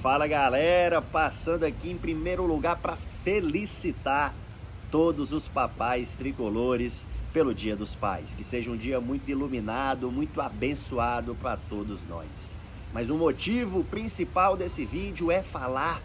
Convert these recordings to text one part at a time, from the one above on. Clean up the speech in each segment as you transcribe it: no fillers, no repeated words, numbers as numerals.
Fala galera, passando aqui em primeiro lugar para felicitar todos os papais tricolores pelo Dia dos Pais. Que seja um dia muito iluminado, muito abençoado para todos nós. Mas o motivo principal desse vídeo é falar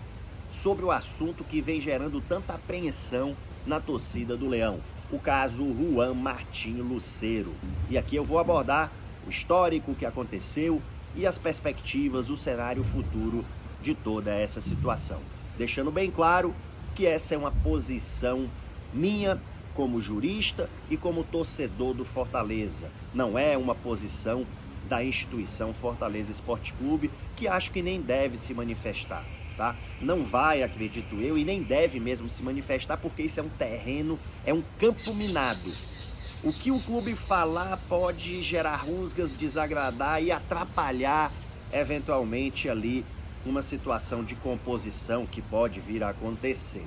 sobre o assunto que vem gerando tanta apreensão na torcida do Leão. O caso Juan Martín Lucero. E aqui eu vou abordar o histórico que aconteceu e as perspectivas, o cenário futuro de toda essa situação. Deixando bem claro que essa é uma posição minha como jurista e como torcedor do Fortaleza. Não é uma posição da instituição Fortaleza Esporte Clube, que acho que nem deve se manifestar, tá? Não vai, acredito eu, e nem deve mesmo se manifestar, porque isso é um terreno, é um campo minado. O que o clube falar pode gerar rusgas, desagradar e atrapalhar eventualmente ali uma situação de composição que pode vir a acontecer.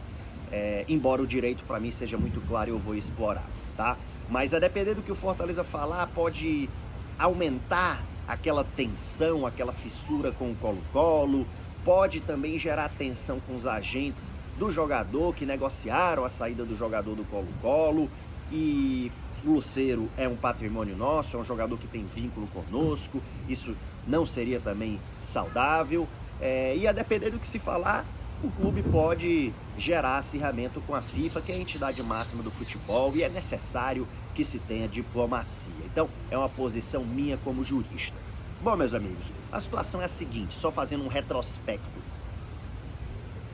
Embora o direito para mim seja muito claro, eu vou explorar, tá? Mas a depender do que o Fortaleza falar, pode aumentar aquela tensão, aquela fissura com o Colo-Colo, pode também gerar tensão com os agentes do jogador que negociaram a saída do jogador do Colo-Colo. E o Lucero é um patrimônio nosso, é um jogador que tem vínculo conosco, isso não seria também saudável. E a depender do que se falar, o clube pode gerar acirramento com a FIFA, que é a entidade máxima do futebol, e é necessário que se tenha diplomacia. Então, é uma posição minha como jurista. Bom, meus amigos, a situação é a seguinte, só fazendo um retrospecto.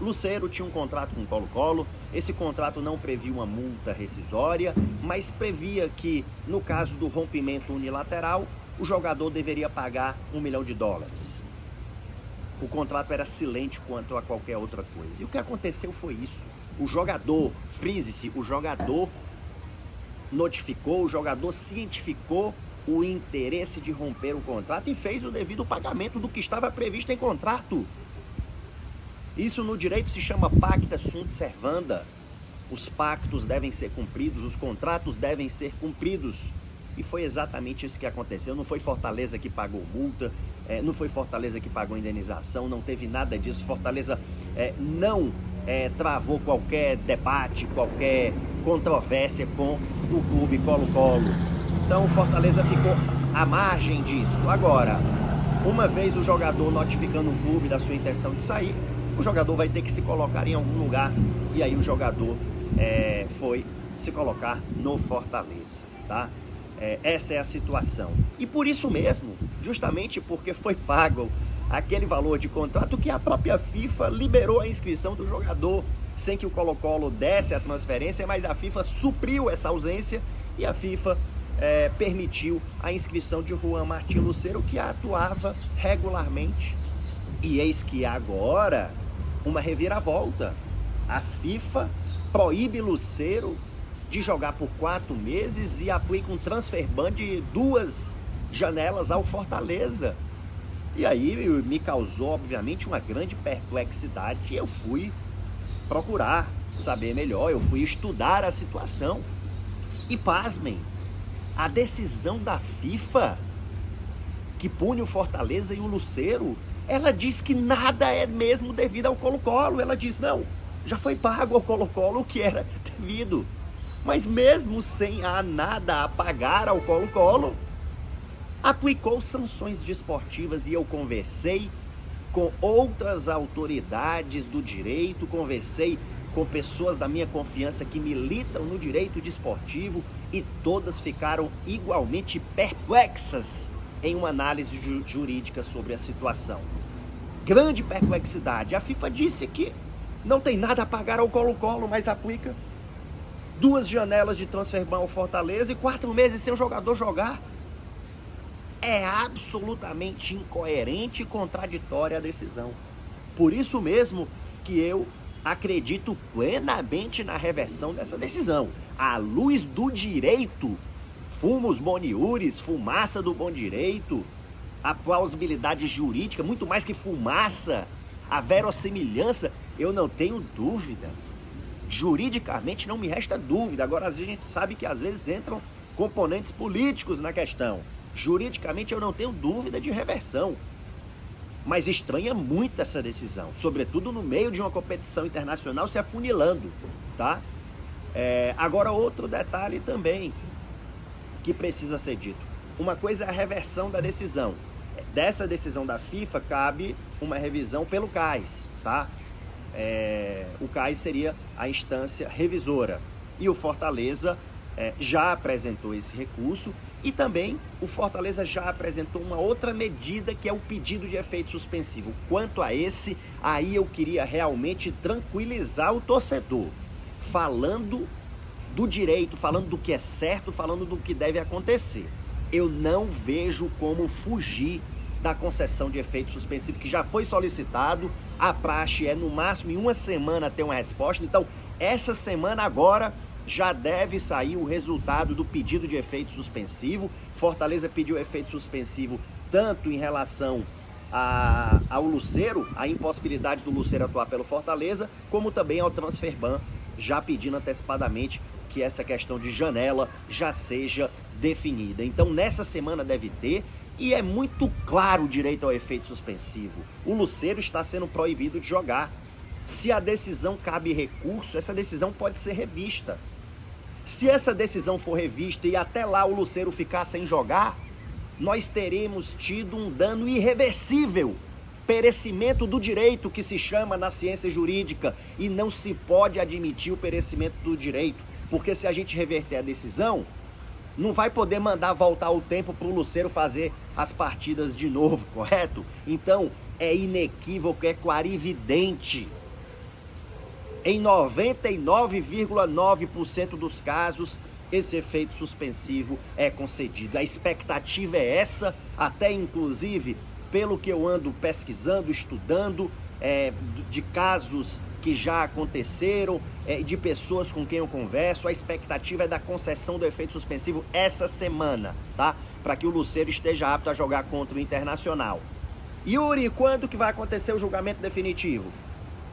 Lucero tinha um contrato com o Colo-Colo, esse contrato não previa uma multa rescisória, mas previa que, no caso do rompimento unilateral, o jogador deveria pagar $1 milhão. O contrato era silente quanto a qualquer outra coisa. E o que aconteceu foi isso. O jogador, frise-se, o jogador notificou, o jogador cientificou o interesse de romper o contrato e fez o devido pagamento do que estava previsto em contrato. Isso no direito se chama pacta sunt servanda. Os pactos devem ser cumpridos, os contratos devem ser cumpridos. E foi exatamente isso que aconteceu. Não foi Fortaleza que pagou multa, não foi Fortaleza que pagou indenização, não teve nada disso. Fortaleza não travou qualquer debate, qualquer controvérsia com o clube Colo-Colo. Então o Fortaleza ficou à margem disso. Agora, uma vez o jogador notificando o clube da sua intenção de sair, o jogador vai ter que se colocar em algum lugar. E aí o jogador foi se colocar no Fortaleza, tá? Essa é a situação. E por isso mesmo, justamente porque foi pago aquele valor de contrato, que a própria FIFA liberou a inscrição do jogador, sem que o Colo-Colo desse a transferência, mas a FIFA supriu essa ausência e a FIFA permitiu a inscrição de Juan Martín Lucero, que atuava regularmente. E eis que agora, uma reviravolta. A FIFA proíbe Lucero de jogar por 4 meses e aplica um transfer ban de 2 janelas ao Fortaleza. E aí me causou, obviamente, uma grande perplexidade. E eu fui procurar saber melhor, eu fui estudar a situação. E pasmem, a decisão da FIFA, que pune o Fortaleza e o Lucero, ela diz que nada é mesmo devido ao Colo-Colo. Ela diz, não, já foi pago ao Colo-Colo o que era devido. Mas mesmo sem nada a pagar ao Colo-Colo, aplicou sanções desportivas. E eu conversei com outras autoridades do direito, conversei com pessoas da minha confiança que militam no direito desportivo, e todas ficaram igualmente perplexas em uma análise jurídica sobre a situação. Grande perplexidade. A FIFA disse que não tem nada a pagar ao Colo-Colo, mas aplica 2 janelas de transfer ban ao Fortaleza e 4 meses sem o jogador jogar. É absolutamente incoerente e contraditória a decisão. Por isso mesmo que eu acredito plenamente na reversão dessa decisão. À luz do direito, fumos boniures, fumaça do bom direito, a plausibilidade jurídica, muito mais que fumaça, a verossimilhança, eu não tenho dúvida. Juridicamente não me resta dúvida. Agora a gente sabe que às vezes entram componentes políticos na questão. Juridicamente eu não tenho dúvida de reversão. mas estranha muito essa decisão, sobretudo no meio de uma competição internacional se afunilando, tá? Agora, outro detalhe também que precisa ser dito. Uma coisa é a reversão da decisão. Dessa decisão da FIFA cabe uma revisão pelo CAIS, tá? O CAIS seria a instância revisora. E o Fortaleza já apresentou esse recurso e também o Fortaleza já apresentou uma outra medida que é o pedido de efeito suspensivo. Quanto a esse, aí eu queria realmente tranquilizar o torcedor, falando do direito, falando do que é certo, falando do que deve acontecer. Eu não vejo como fugir da concessão de efeito suspensivo que já foi solicitado. A praxe é no máximo em uma semana ter uma resposta. Então, essa semana agora já deve sair o resultado do pedido de efeito suspensivo. Fortaleza pediu efeito suspensivo tanto em relação ao Lucero, a impossibilidade do Lucero atuar pelo Fortaleza, como também ao Transferban, já pedindo antecipadamente que essa questão de janela já seja definida. Então, nessa semana deve ter, e é muito claro o direito ao efeito suspensivo. O Lucero está sendo proibido de jogar. Se a decisão cabe recurso, essa decisão pode ser revista. Se essa decisão for revista e até lá o Lucero ficar sem jogar, nós teremos tido um dano irreversível, perecimento do direito, que se chama na ciência jurídica, e não se pode admitir o perecimento do direito, porque se a gente reverter a decisão, não vai poder mandar voltar o tempo para o Lucero fazer as partidas de novo, correto? Então, é inequívoco, é clarividente. Em 99,9% dos casos, esse efeito suspensivo é concedido. A expectativa é essa, até inclusive, pelo que eu ando pesquisando, estudando, de casos que já aconteceram, de pessoas com quem eu converso, a expectativa é da concessão do efeito suspensivo essa semana, tá? Para que o Lucero esteja apto a jogar contra o Internacional. Yuri, quando que vai acontecer o julgamento definitivo?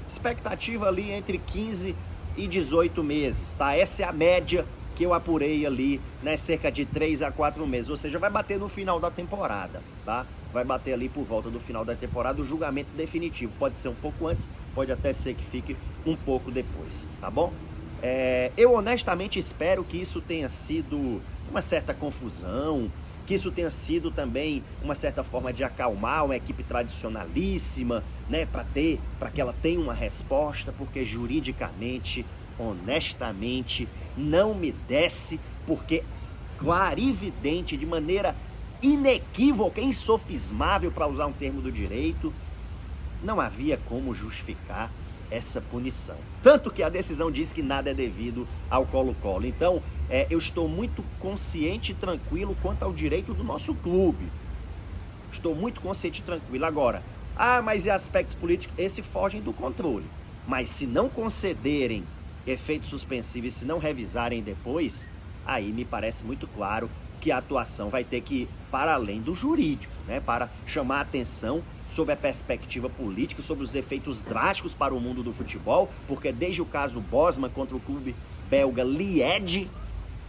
Expectativa ali entre 15 e 18 meses, tá? Essa é a média que eu apurei ali, né? Cerca de 3 a 4 meses, ou seja, vai bater no final da temporada, tá? Vai bater ali por volta do final da temporada o julgamento definitivo. Pode ser um pouco antes, pode até ser que fique um pouco depois, tá bom? Eu honestamente espero que isso tenha sido uma certa confusão, que isso tenha sido também uma certa forma de acalmar uma equipe tradicionalíssima, né, para que ela tenha uma resposta, porque juridicamente, honestamente, não me desce, porque clarividente, de maneira inequívoca, insofismável, para usar um termo do direito, não havia como justificar essa punição. Tanto que a decisão diz que nada é devido ao Colo-Colo. Então, eu estou muito consciente e tranquilo quanto ao direito do nosso clube. Estou muito consciente e tranquilo. Agora, mas e aspectos políticos? Esses fogem do controle. Mas se não concederem efeito suspensivo e se não revisarem depois, aí me parece muito claro que a atuação vai ter que ir para além do jurídico, né? Para chamar a atenção sobre a perspectiva política, sobre os efeitos drásticos para o mundo do futebol, porque desde o caso Bosman contra o clube belga Liège,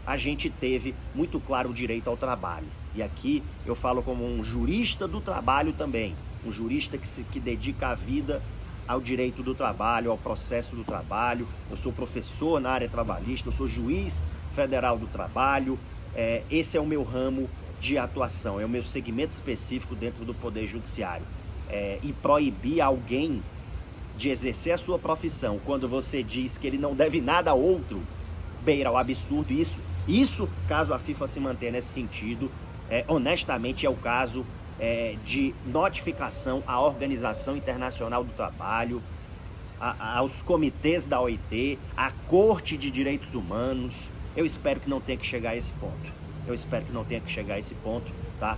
a gente teve muito claro o direito ao trabalho. E aqui eu falo como um jurista do trabalho também, um jurista que dedica a vida ao direito do trabalho, ao processo do trabalho. Eu sou professor na área trabalhista, eu sou juiz federal do trabalho. Esse é o meu ramo de atuação, é o meu segmento específico dentro do Poder Judiciário. E proibir alguém de exercer a sua profissão quando você diz que ele não deve nada a outro, beira o absurdo. Isso, caso a FIFA se mantenha nesse sentido, honestamente é o caso de notificação à Organização Internacional do Trabalho, aos comitês da OIT, à Corte de Direitos Humanos. Eu espero que não tenha que chegar a esse ponto. Tá?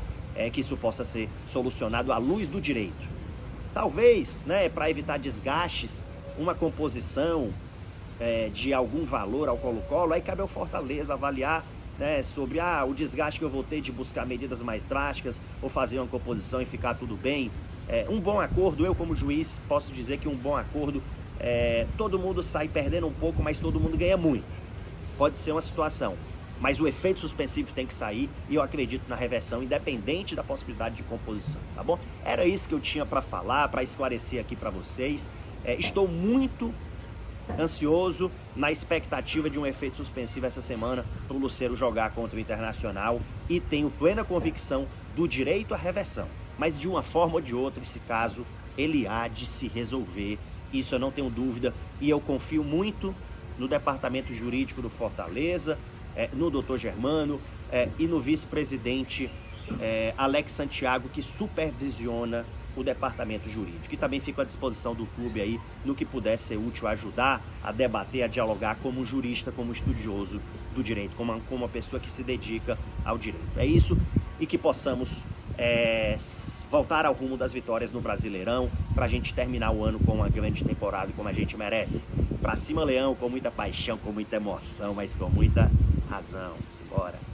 Que isso possa ser solucionado à luz do direito. Talvez, né, para evitar desgastes, uma composição de algum valor ao Colo-Colo, aí cabe ao Fortaleza avaliar, né, sobre o desgaste que eu vou ter de buscar medidas mais drásticas ou fazer uma composição e ficar tudo bem. Um bom acordo, eu como juiz posso dizer que um bom acordo, todo mundo sai perdendo um pouco, mas todo mundo ganha muito. Pode ser uma situação. mas o efeito suspensivo tem que sair e eu acredito na reversão, independente da possibilidade de composição, tá bom? Era isso que eu tinha para falar, para esclarecer aqui para vocês. Estou muito ansioso na expectativa de um efeito suspensivo essa semana para o Luceiro jogar contra o Internacional e tenho plena convicção do direito à reversão, mas de uma forma ou de outra esse caso ele há de se resolver, isso eu não tenho dúvida, e eu confio muito no departamento jurídico do Fortaleza, no Dr. Germano e no vice-presidente Alex Santiago, que supervisiona o departamento jurídico, e também fico à disposição do clube aí no que puder ser útil, a ajudar, a debater, a dialogar como jurista, como estudioso do direito, como uma pessoa que se dedica ao direito. É isso, e que possamos voltar ao rumo das vitórias no Brasileirão, para a gente terminar o ano com uma grande temporada como a gente merece. Pra cima, Leão, com muita paixão, com muita emoção, mas com muita razão. Bora!